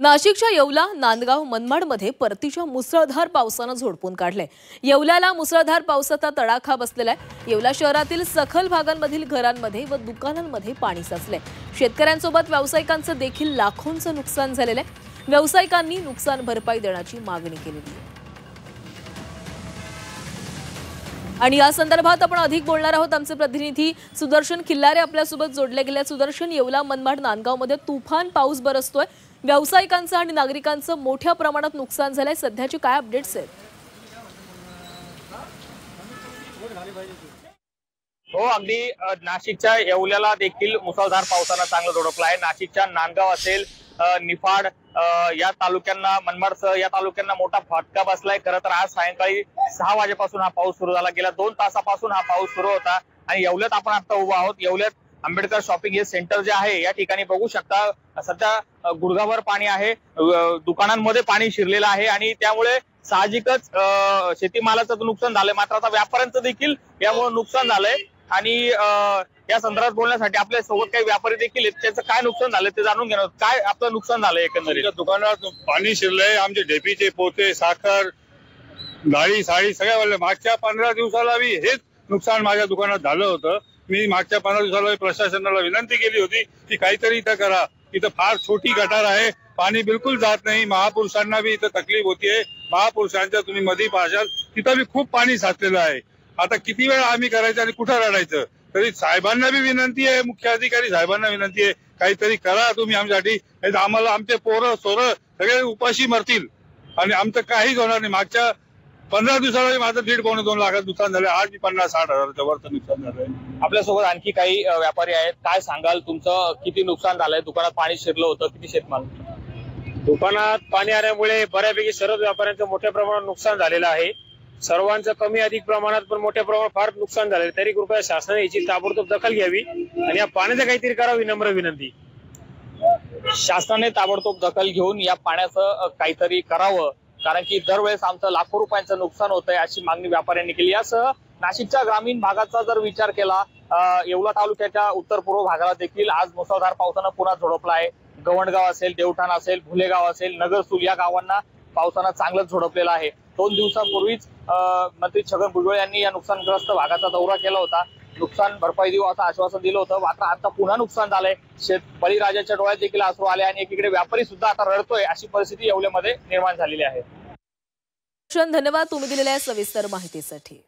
नाशिकच्या येवला, नांदगाव, मनमाडमध्ये परतीच्या मुसळधार पावसानं झोडपून काढले। येवल्याला मुसळधार पावसाचा तडाखा बसलेला आहे। येवला शहरातील सखल भागांमधील घरांमध्ये व दुकानांमध्ये पाणी साचले। शेतकऱ्यांसोबत व्यावसायिकांचं देखील लाखोंचं नुकसान झालेलं आहे। व्यावसायिकांनी नुकसान भरपाई देण्याची मागणी केलेली आहे। आणि या संदर्भात आपण अधिक बोलणार आहोत। आमचे प्रतिनिधी सुदर्शन खिल्लारे आपल्यासोबत जोडले गेले। सुदर्शन, येवला, मनमाड, नांदगावमध्ये तुफान पाऊस बरसतोय। व्यावसायिकांचं आणि नागरिकांचं मोठ्या प्रमाणात नुकसान झालंय। सध्याची काय अपडेट्स आहेत? हो, अगदी नाशिकच्या येवल्याला देखील मुसळधार पावसानं चांगलं झोडपलं आहे। नाशिकच्या नांदगाव असेल, निफाड या तालुक्यांना, मनमाडसह या तालुक्यांना मोठा फटका बसलाय। खरं तर आज सायंकाळी 6 वाजेपासून हा पाऊस सुरू झाला। गेल्या 2 तासापासून हा पाऊस सुरू होता आणि येवल्यात आपण आता उभा आहोत। येवल्यात आंबेडकर शॉपिंग हे सेंटर जे आहे या ठिकाणी बघू शकता सध्या गुडघाभर पाणी आहे। दुकानांमध्ये पाणी शिरलेलं आहे आणि त्यामुळे साहजिकच शेतीमालाचं नुकसान झालंय। मात्र आता व्यापाऱ्यांचं देखील यामुळे नुकसान झालंय आणि या संदर्भात बोलण्यासाठी आपल्या सोबत काही व्यापारी देखील आहेत। त्याचं काय नुकसान झालं ते जाणून घेणार। काय आपलं नुकसान झालंय? एकंदरीत दुकानात पाणी शिरलंय। आमचे ढेपीचे पोते, साखर, डाळी, साडी सगळ्या वाढल्या। मागच्या 15 दिवसाला हेच नुकसान माझ्या दुकानात झालं होतं। मी मागच्या 15 दिवसाला प्रशासनाला विनंती केली होती की काहीतरी इथं करा। इथं फार छोटी गटार आहे, पाणी बिलकुल जात नाही। महापुरुषांना बी इथं तकलीफ होतीये। महापुरुषांच्या तुम्ही मध्ये पाहशाल तिथं बी खूप पाणी साचलेलं आहे। आता किती वेळ आम्ही करायचं आणि कुठं रडायचं? तरी साहेबांना बी विनंती आहे, मुख्य अधिकारी साहेबांना विनंती आहे, काहीतरी करा तुम्ही आमच्यासाठी। आम्हाला आमचे पोरं सोरं सगळे उपाशी मरतील आणि आमचं काहीच होणार नाही। मागच्या 15 दिवसाला माझं 1.5-2 लाखात नुकसान झालं। आज 50-60 हजाराच्या वरचं नुकसान झालंय। आपल्यासोबत आणखी काही व्यापारी आहेत। काय सांगाल, तुमचं किती नुकसान झालंय? दुकानात पाणी शिरलं होतं, किती शेतमाल? दुकानात पाणी आल्यामुळे बऱ्यापैकी सर्व व्यापाऱ्यांचं मोठ्या प्रमाणात नुकसान झालेलं आहे। सर्वांचं कमी अधिक प्रमाणात पण मोठ्या प्रमाणात फार नुकसान झालेलं। तरी कृपया शासनाने याची ताबडतोब दखल घ्यावी आणि या पाण्याचं काहीतरी करावं, नम्र विनंती। शासनाने ताबडतोब दखल घेऊन या पाण्याचं काहीतरी करावं, कारण की दरवेळेस आमचं लाखो रुपयांचं नुकसान होतंय अशी मागणी व्यापाऱ्यांनी केली। यासह नाशिकच्या ग्रामीण भागाचा जर विचार केला, येवला तालुक्याच्या उत्तर पूर्व भागाला देखील आज मुसळधार पावसानं पुन्हा झोडपला आहे। गवंडगाव असेल, देवठाण असेल, भुलेगाव असेल, नगरसूल या गावांना पावसानं चांगलंच झोडपलेलं आहे। 2 दिवसांपूर्वीच मंत्री छगन भुजबळ यांनी या नुकसानग्रस्त भागाचा दौरा केला होता। नुकसान भरपाई देऊ असं आश्वासन दिलं होतं। मात्र आता पुन्हा नुकसान झालंय। बळीराजाच्या डोळ्यात देखील अश्रू आले आणि एकीकडे व्यापारी सुद्धा आता रडतोय अशी परिस्थिती येवल्यामध्ये निर्माण झालेली आहे। धन्यवाद तुम्ही दिलेल्या सविस्तर माहितीसाठी।